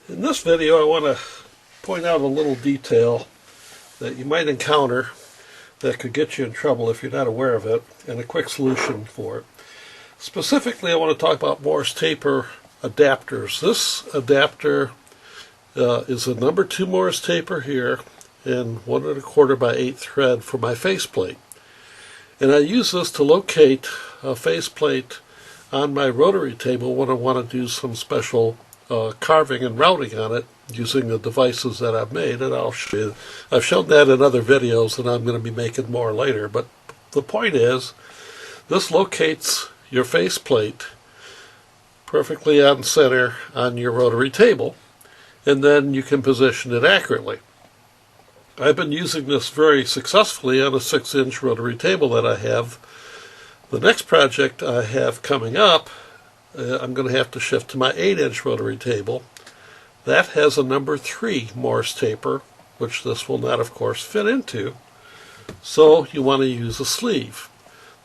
In this video, I want to point out a little detail that you might encounter that could get you in trouble if you're not aware of it, and a quick solution for it. Specifically, I want to talk about Morse taper adapters. This adapter is a number 2 Morse taper here, and 1 1/4 by 8 thread for my faceplate. And I use this to locate a faceplate on my rotary table when I want to do some special carving and routing on it using the devices that I've made, and I'll show you. I've shown that in other videos, and I'm going to be making more later. But the point is, this locates your faceplate perfectly on center on your rotary table, and then you can position it accurately. I've been using this very successfully on a 6-inch rotary table that I have. The next project I have coming up, I'm going to have to shift to my 8-inch rotary table. That has a number 3 Morse taper, which this will not, of course, fit into. So you want to use a sleeve.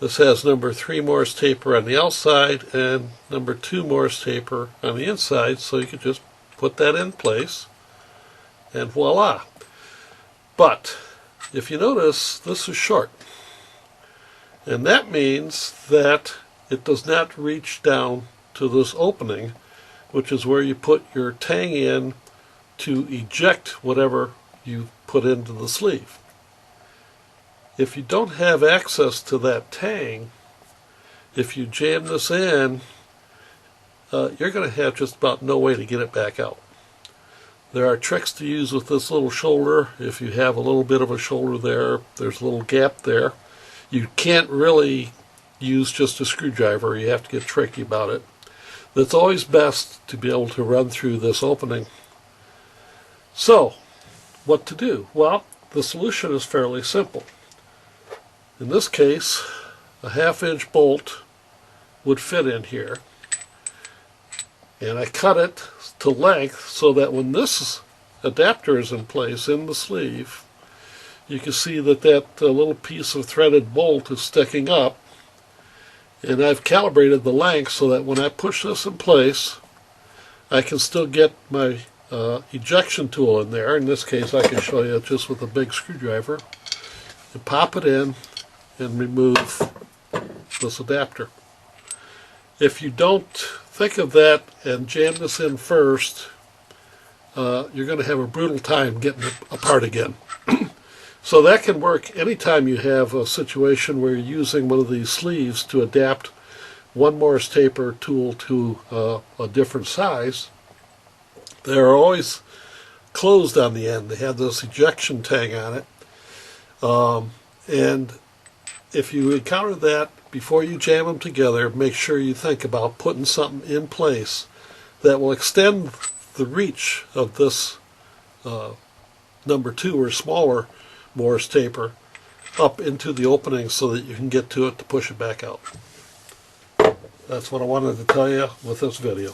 This has number 3 Morse taper on the outside and number 2 Morse taper on the inside, so you can just put that in place, and voila. But if you notice, this is short. And that means that it does not reach down to this opening, which is where you put your tang in to eject whatever you put into the sleeve. If you don't have access to that tang, if you jam this in, you're going to have just about no way to get it back out. There are tricks to use with this little shoulder. If you have a little bit of a shoulder there, there's a little gap there. You can't really use just a screwdriver. You have to get tricky about it. It's always best to be able to run through this opening. So, what to do? Well, the solution is fairly simple. In this case, a 1/2-inch bolt would fit in here. And I cut it to length so that when this adapter is in place in the sleeve, you can see that little piece of threaded bolt is sticking up. And I've calibrated the length so that when I push this in place, I can still get my ejection tool in there. In this case, I can show you just with a big screwdriver. And pop it in and remove this adapter. If you don't think of that and jam this in first, you're going to have a brutal time getting it apart again. So that can work anytime you have a situation where you're using one of these sleeves to adapt one Morse taper tool to a different size. They're always closed on the end. They have this ejection tang on it. And if you encounter that, before you jam them together, make sure you think about putting something in place that will extend the reach of this number 2 or smaller Morse taper up into the opening so that you can get to it to push it back out. That's what I wanted to tell you with this video.